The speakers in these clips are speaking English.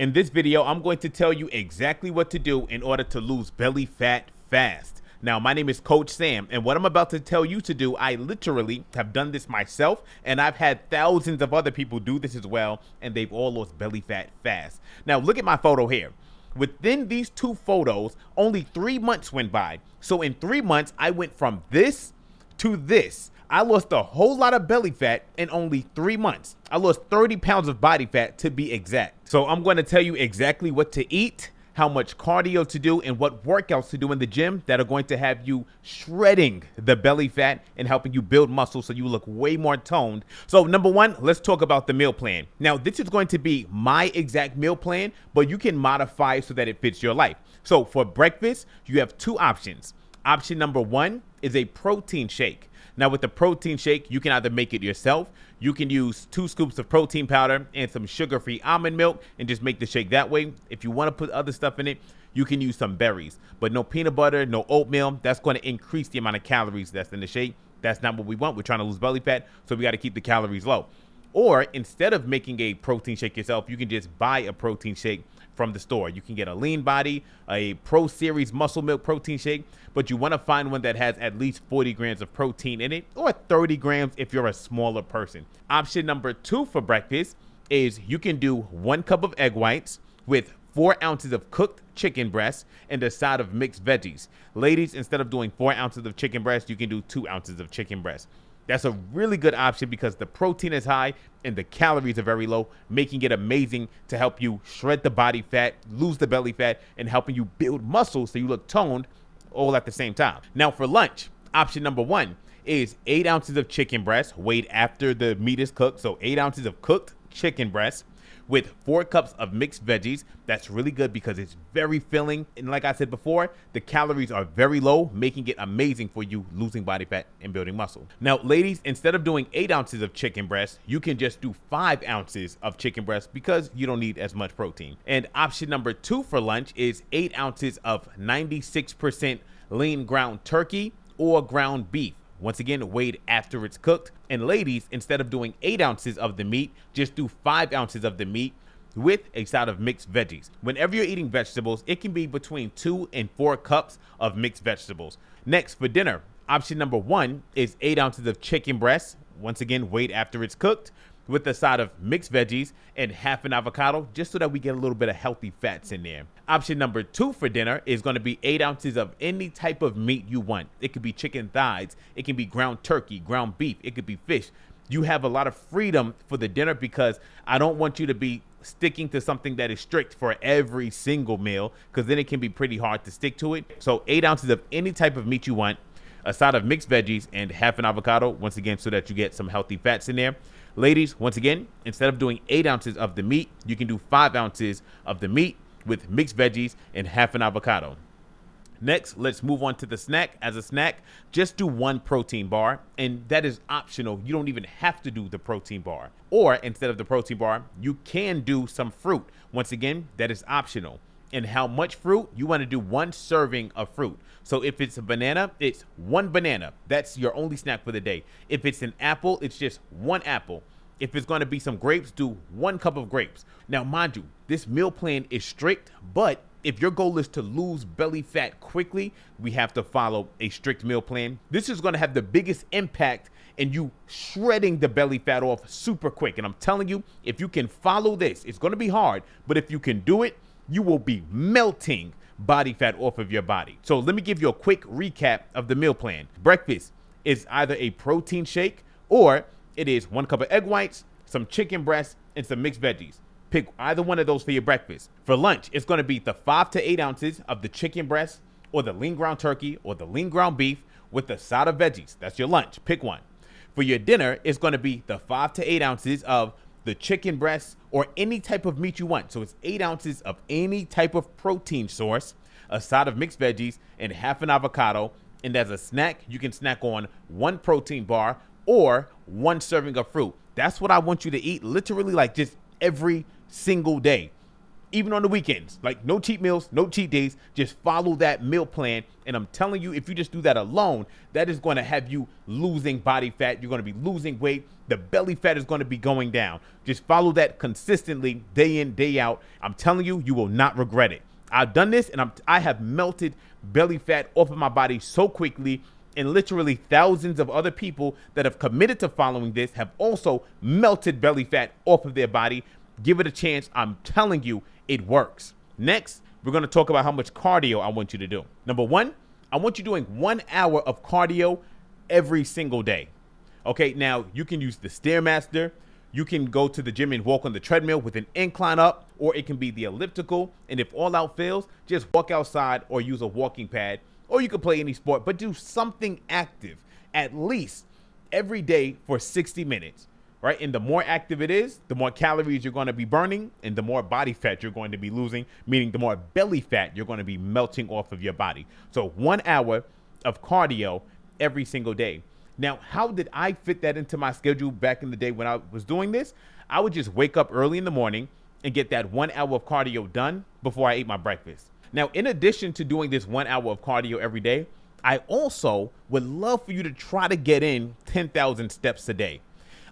In this video, I'm going to tell you exactly what to do in order to lose belly fat fast. Now, my name is Coach Sam, and what I'm about to tell you to do, I literally have done this myself, and I've had thousands of other people do this as well, and they've all lost belly fat fast. Now, look at my photo here. Within these two photos, only 3 months went by. So in 3 months, I went from this to this. I lost a whole lot of belly fat in only 3 months. I lost 30 pounds of body fat to be exact. So I'm going to tell you exactly what to eat, how much cardio to do, and what workouts to do in the gym that are going to have you shredding the belly fat and helping you build muscle so you look way more toned. So number one, let's talk about the meal plan. Now, this is going to be my exact meal plan, but you can modify it so that it fits your life. So for breakfast, you have two options. Option number one is a protein shake. Now with the protein shake, you can either make it yourself. You can use 2 scoops of protein powder and some sugar-free almond milk and just make the shake that way. If you want to put other stuff in it, you can use some berries, but no peanut butter, no oatmeal. That's going to increase the amount of calories that's in the shake. That's not what we want. We're trying to lose belly fat, so we got to keep the calories low. Or instead of making a protein shake yourself, you can just buy a protein shake from the store. You can get a Lean Body, a Pro Series Muscle Milk protein shake, but you want to find one that has at least 40 grams of protein in it, or 30 grams if you're a smaller person. Option number two for breakfast is you can do 1 cup of egg whites with 4 ounces of cooked chicken breast and a side of mixed veggies. Ladies, instead of doing 4 ounces of chicken breast, you can do 2 ounces of chicken breast. That's a really good option because the protein is high and the calories are very low, making it amazing to help you shred the body fat, lose the belly fat, and helping you build muscle so you look toned all at the same time. Now for lunch, option number one is 8 ounces of chicken breast weighed after the meat is cooked. So 8 ounces of cooked chicken breast with 4 cups of mixed veggies. That's really good because it's very filling. And like I said before, the calories are very low, making it amazing for you losing body fat and building muscle. Now, ladies, instead of doing 8 ounces of chicken breast, you can just do 5 ounces of chicken breast because you don't need as much protein. And option number two for lunch is 8 ounces of 96% lean ground turkey or ground beef. Once again, weighed after it's cooked. And ladies, instead of doing 8 ounces of the meat, just do 5 ounces of the meat with a side of mixed veggies. Whenever you're eating vegetables, it can be between 2 and 4 cups of mixed vegetables. Next, for dinner, option number one is 8 ounces of chicken breast, once again, weighed after it's cooked, with a side of mixed veggies and half an avocado, just so that we get a little bit of healthy fats in there. Option number two for dinner is going to be 8 ounces of any type of meat you want. It could be chicken thighs, it can be ground turkey, ground beef, it could be fish. You have a lot of freedom for the dinner because I don't want you to be sticking to something that is strict for every single meal, because then it can be pretty hard to stick to it. So 8 ounces of any type of meat you want, a side of mixed veggies, and half an avocado, once again, so that you get some healthy fats in there. Ladies, once again, instead of doing 8 ounces of the meat, you can do 5 ounces of the meat with mixed veggies and half an avocado. Next, let's move on to the snack. As a snack, just do 1 protein bar, and that is optional. You don't even have to do the protein bar. Or instead of the protein bar, you can do some fruit. Once again, that is optional. And how much fruit? You want to do 1 serving of fruit. So if it's a banana, it's 1 banana. That's your only snack for the day. If it's an apple, it's just 1 apple. If it's going to be some grapes, do 1 cup of grapes. Now, mind you, this meal plan is strict, but if your goal is to lose belly fat quickly, we have to follow a strict meal plan. This is going to have the biggest impact in you shredding the belly fat off super quick. And I'm telling you, if you can follow this, it's going to be hard, but if you can do it, you will be melting body fat off of your body. So let me give you a quick recap of the meal plan. Breakfast is either a protein shake or it is 1 cup of egg whites, some chicken breast, and some mixed veggies. Pick either one of those for your breakfast. For lunch, it's going to be the 5 to 8 ounces of the chicken breast or the lean ground turkey or the lean ground beef with a side of veggies. That's your lunch. Pick one. For your dinner, it's going to be the 5 to 8 ounces of the chicken breast or any type of meat you want. So it's 8 ounces of any type of protein source, a side of mixed veggies, and half an avocado. And as a snack, you can snack on 1 protein bar or 1 serving of fruit. That's what I want you to eat, literally like just every single day. even on the weekends. Like no cheat meals, no cheat days. Just follow that meal plan. And I'm telling you, if you just do that alone, that is going to have you losing body fat. You're going to be losing weight. The belly fat is going to be going down. Just follow that consistently, day in, day out. I'm telling you, you will not regret it. I've done this, and I have melted belly fat off of my body so quickly. And literally thousands of other people that have committed to following this have also melted belly fat off of their body. Give it a chance. I'm telling you, it works. Next, we're going to talk about how much cardio I want you to do. Number one, I want you doing 1 hour of cardio every single day. Okay, now you can use the Stairmaster. You can go to the gym and walk on the treadmill with an incline up, or it can be the elliptical. And if all out fails, just walk outside or use a walking pad, or you can play any sport, but do something active at least every day for 60 minutes. Right? And the more active it is, the more calories you're going to be burning and the more body fat you're going to be losing, meaning the more belly fat you're going to be melting off of your body. So 1 hour of cardio every single day. Now, how did I fit that into my schedule back in the day when I was doing this? I would just wake up early in the morning and get that 1 hour of cardio done before I ate my breakfast. Now, in addition to doing this 1 hour of cardio every day, I also would love for you to try to get in 10,000 steps a day.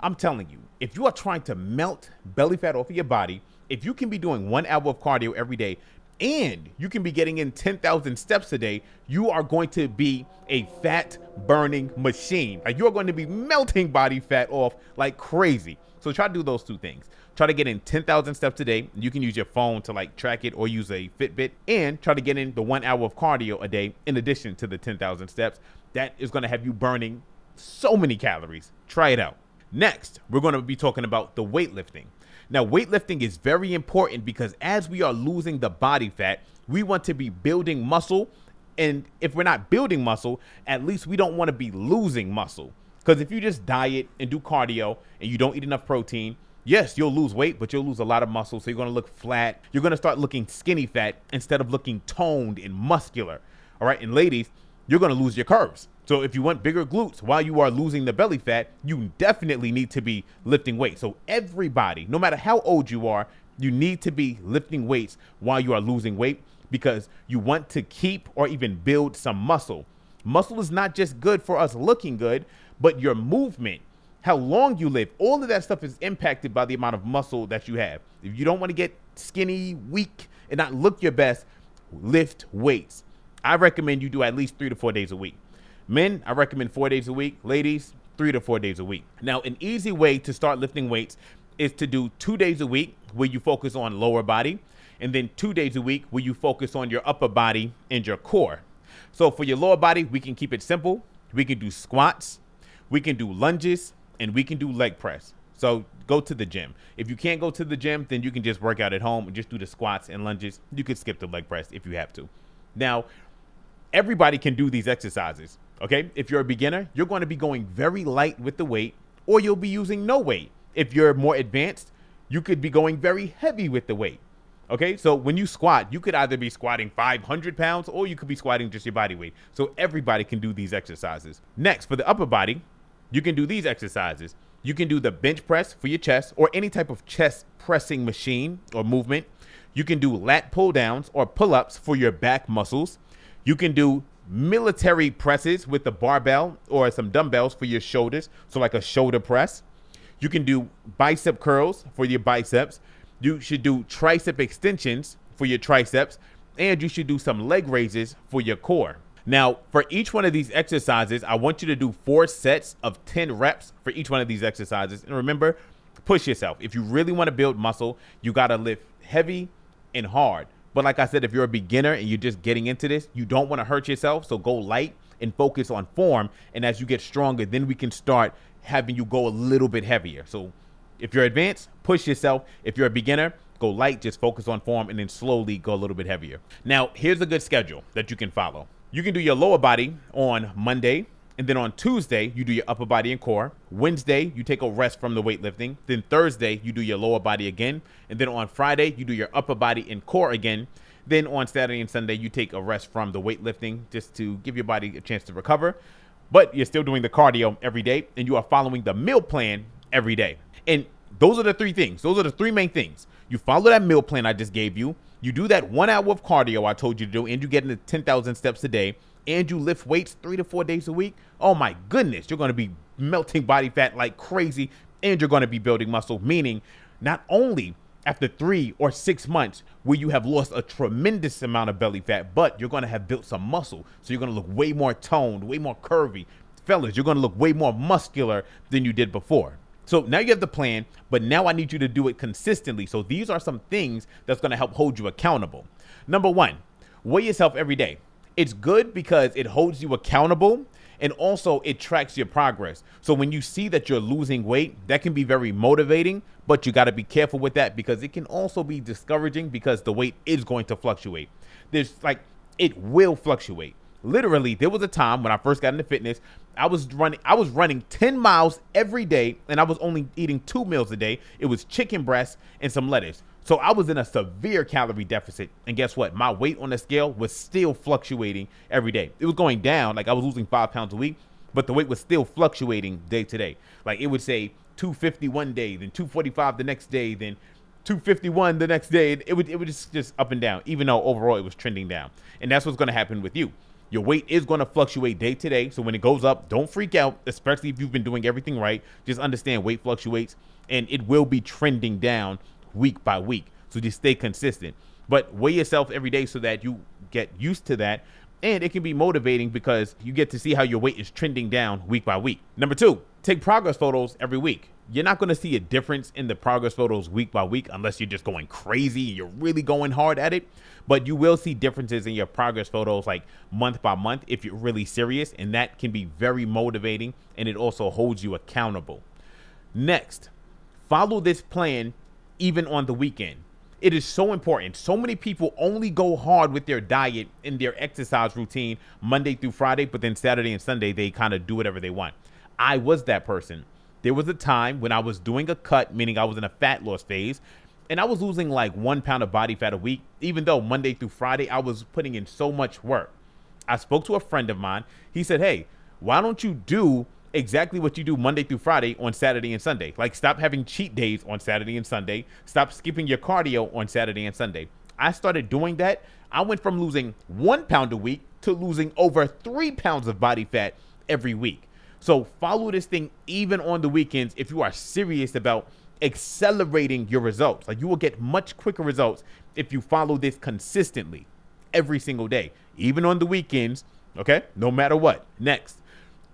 I'm telling you, if you are trying to melt belly fat off of your body, if you can be doing 1 hour of cardio every day and you can be getting in 10,000 steps a day, you are going to be a fat burning machine. Like you're going to be melting body fat off like crazy. So try to do those two things. Try to get in 10,000 steps a day. You can use your phone to like track it or use a Fitbit, and try to get in the 1 hour of cardio a day in addition to the 10,000 steps. That is going to have you burning so many calories. Try it out. Next, we're going to be talking about the weightlifting. Now, weightlifting is very important because as we are losing the body fat, we want to be building muscle. And if we're not building muscle, at least we don't want to be losing muscle. Because if you just diet and do cardio and you don't eat enough protein, yes, you'll lose weight, but you'll lose a lot of muscle. So you're going to look flat. You're going to start looking skinny fat instead of looking toned and muscular. All right. And ladies, you're going to lose your curves. So if you want bigger glutes while you are losing the belly fat, you definitely need to be lifting weights. So everybody, no matter how old you are, you need to be lifting weights while you are losing weight because you want to keep or even build some muscle. Muscle is not just good for us looking good, but your movement, how long you live, all of that stuff is impacted by the amount of muscle that you have. If you don't want to get skinny, weak, and not look your best, lift weights. I recommend you do at least 3 to 4 days a week. Men, I recommend 4 days a week. Ladies, 3 to 4 days a week. Now, an easy way to start lifting weights is to do 2 days a week where you focus on lower body, and then 2 days a week where you focus on your upper body and your core. So for your lower body, we can keep it simple. We can do squats, we can do lunges, and we can do leg press. So go to the gym. If you can't go to the gym, then you can just work out at home and just do the squats and lunges. You could skip the leg press if you have to. Now, everybody can do these exercises. Okay, if you're a beginner, you're going to be going very light with the weight, or you'll be using no weight. If you're more advanced, you could be going very heavy with the weight. Okay, so when you squat, you could either be squatting 500 pounds or you could be squatting just your body weight. So everybody can do these exercises. Next, for the upper body, you can do these exercises. You can do the bench press for your chest or any type of chest pressing machine or movement. You can do lat pull downs or pull ups for your back muscles. You can do military presses with the barbell or some dumbbells for your shoulders, so like a shoulder press. You can do bicep curls for your biceps. You should do tricep extensions for your triceps, and you should do some leg raises for your core. Now, for each one of these exercises, I want you to do 4 sets of 10 reps for each one of these exercises. And remember, push yourself. If you really want to build muscle, you got to lift heavy and hard. But like I said, if you're a beginner and you're just getting into this, you don't want to hurt yourself. So go light and focus on form. And as you get stronger, then we can start having you go a little bit heavier. So if you're advanced, push yourself. If you're a beginner, go light, just focus on form, and then slowly go a little bit heavier. Now, here's a good schedule that you can follow. You can do your lower body on Monday. And then on Tuesday, you do your upper body and core. Wednesday, you take a rest from the weightlifting. Then Thursday, you do your lower body again. And then on Friday, you do your upper body and core again. Then on Saturday and Sunday, you take a rest from the weightlifting just to give your body a chance to recover. But you're still doing the cardio every day, and you are following the meal plan every day. And those are the 3 things. Those are the 3 main things. You follow that meal plan I just gave you. You do that 1 hour of cardio I told you to do, and you get into 10,000 steps a day, and you lift weights 3 to 4 days a week. Oh my goodness, you're going to be melting body fat like crazy, and you're going to be building muscle, meaning not only after 3 or 6 months will you have lost a tremendous amount of belly fat, but you're going to have built some muscle. So you're going to look way more toned, way more curvy. Fellas, you're going to look way more muscular than you did before. So now you have the plan, but now I need you to do it consistently. So these are some things that's going to help hold you accountable. Number 1, weigh yourself every day. It's good because it holds you accountable, and also it tracks your progress. So when you see that you're losing weight, that can be very motivating, but you got to be careful with that because it can also be discouraging because the weight is going to fluctuate. It will fluctuate. Literally, there was a time when I first got into fitness, I was running 10 miles every day, and I was only eating 2 meals a day. It was chicken breast and some lettuce. So I was in a severe calorie deficit. And guess what? My weight on the scale was still fluctuating every day. It was going down, like I was losing 5 pounds a week, but the weight was still fluctuating day to day. Like it would say 250 one day, then 245 the next day, then 251 the next day. It would just up and down, even though overall it was trending down. And that's what's going to happen with you. Your weight is going to fluctuate day to day. So when it goes up, don't freak out, especially if you've been doing everything right. Just understand weight fluctuates, and it will be trending down week by week. So just stay consistent. But weigh yourself every day so that you get used to that. And it can be motivating because you get to see how your weight is trending down week by week. Number 2, take progress photos every week. You're not going to see a difference in the progress photos week by week unless you're just going crazy and you're really going hard at it. But you will see differences in your progress photos like month by month if you're really serious. And that can be very motivating, and it also holds you accountable. Next, follow this plan even on the weekend. It is so important. So many people only go hard with their diet and their exercise routine Monday through Friday, but then Saturday and Sunday, they kind of do whatever they want. I was that person. There was a time when I was doing a cut, meaning I was in a fat loss phase, and I was losing like 1 pound of body fat a week, even though Monday through Friday, I was putting in so much work. I spoke to a friend of mine. He said, hey, why don't you do exactly what you do Monday through Friday on Saturday and Sunday? Like, stop having cheat days on Saturday and Sunday. Stop skipping your cardio on Saturday and Sunday. I started doing that. I went from losing 1 pound a week to losing over 3 pounds of body fat every week. So follow this thing even on the weekends if you are serious about accelerating your results. Like, you will get much quicker results if you follow this consistently every single day, even on the weekends, okay? No matter what. Next,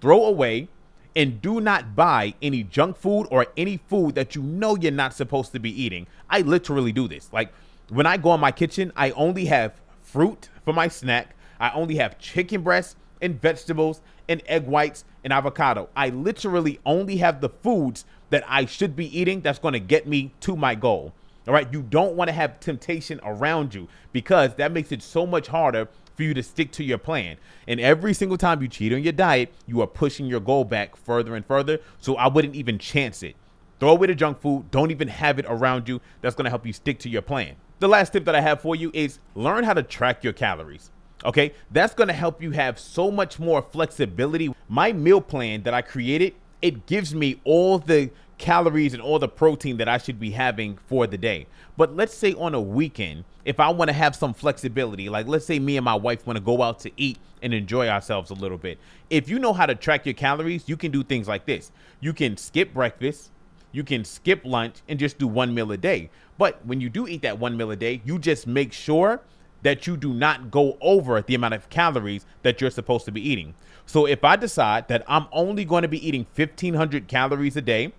throw away and do not buy any junk food or any food that you know you're not supposed to be eating. I literally do this. Like, when I go in my kitchen, I only have fruit for my snack. I only have chicken breasts and vegetables and egg whites and avocado. I literally only have the foods that I should be eating that's going to get me to my goal. All right. You don't want to have temptation around you because that makes it so much harder for you to stick to your plan. And every single time you cheat on your diet, you are pushing your goal back further and further. So I wouldn't even chance it. Throw away the junk food. Don't even have it around you. That's going to help you stick to your plan. The last tip that I have for you is learn how to track your calories. Okay, that's going to help you have so much more flexibility. My meal plan that I created, it gives me all the calories and all the protein that I should be having for the day. But let's say on a weekend, if I want to have some flexibility, like let's say me and my wife want to go out to eat and enjoy ourselves a little bit. If you know how to track your calories, you can do things like this. You can skip breakfast, you can skip lunch, and just do 1 meal a day. But when you do eat that 1 meal a day, you just make sure that you do not go over the amount of calories that you're supposed to be eating. So if I decide that I'm only going to be eating 1,500 calories a day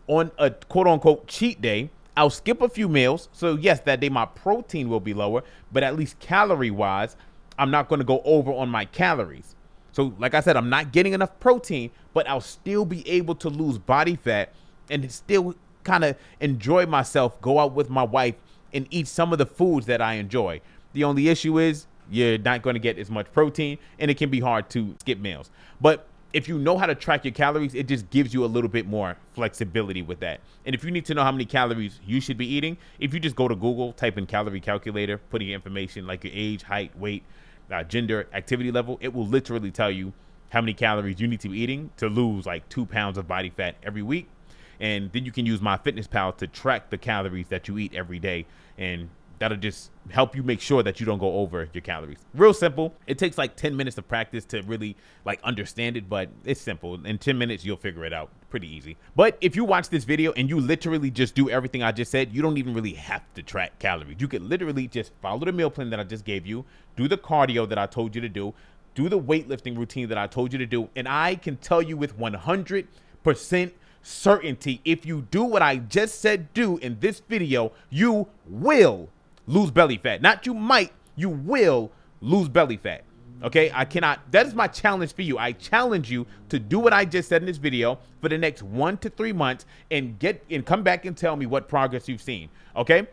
on a quote unquote cheat day, I'll skip a few meals. So yes, that day my protein will be lower, but at least calorie wise, I'm not going to go over on my calories. So like I said, I'm not getting enough protein, but I'll still be able to lose body fat and still kind of enjoy myself, go out with my wife and eat some of the foods that I enjoy. The only issue is you're not going to get as much protein, and it can be hard to skip meals. But if you know how to track your calories, it just gives you a little bit more flexibility with that. And if you need to know how many calories you should be eating, if you just go to Google, type in calorie calculator, put in your information like your age, height, weight, gender, activity level, it will literally tell you how many calories you need to be eating to lose like 2 pounds of body fat every week. and then you can use MyFitnessPal to track the calories that you eat every day, and that'll just help you make sure that you don't go over your calories. Real simple. It takes like 10 minutes of practice to really like understand it, but it's simple. In 10 minutes, you'll figure it out. Pretty easy. But if you watch this video and you literally just do everything I just said, you don't even really have to track calories. You could literally just follow the meal plan that I just gave you, do the cardio that I told you to do the weightlifting routine that I told you to do, and I can tell you with 100% certainty, if you do what I just said do in this video, you will lose belly fat. Not you might, you will lose belly fat. Okay, that is my challenge for you. I challenge you to do what I just said in this video for the next 1 to 3 months and come back and tell me what progress you've seen. Okay,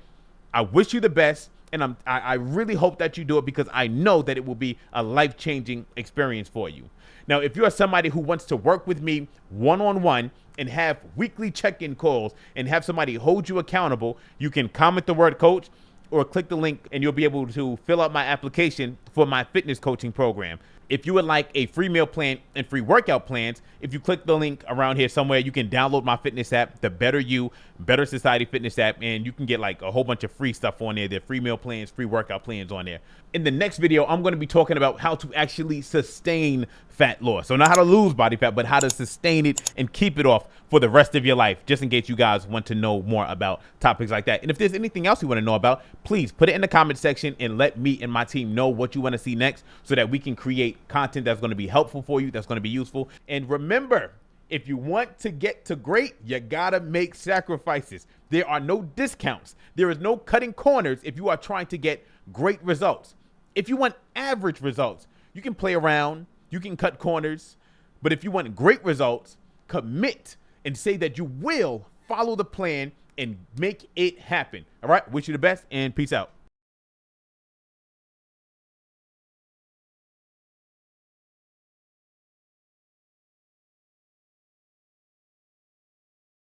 I wish you the best, and I really hope that you do it, because I know that it will be a life-changing experience for you. Now, if you are somebody who wants to work with me one-on-one and have weekly check-in calls and have somebody hold you accountable, you can comment the word coach or click the link and you'll be able to fill out my application for my fitness coaching program. If you would like a free meal plan and free workout plans, if you click the link around here somewhere, you can download my fitness app, the Better You, Better Society fitness app, and you can get like a whole bunch of free stuff on there. There are free meal plans, free workout plans on there. In the next video, I'm going to be talking about how to actually sustain fat loss. So not how to lose body fat, but how to sustain it and keep it off for the rest of your life, just in case you guys want to know more about topics like that. And if there's anything else you want to know about, please put it in the comment section and let me and my team know what you want to see next, so that we can create content that's going to be helpful for you, that's going to be useful. And remember, if you want to get to great, you gotta make sacrifices. There are no discounts. There is no cutting corners if you are trying to get great results. If you want average results, you can play around, you can cut corners. But if you want great results, commit and say that you will follow the plan and make it happen. All right, wish you the best and peace out.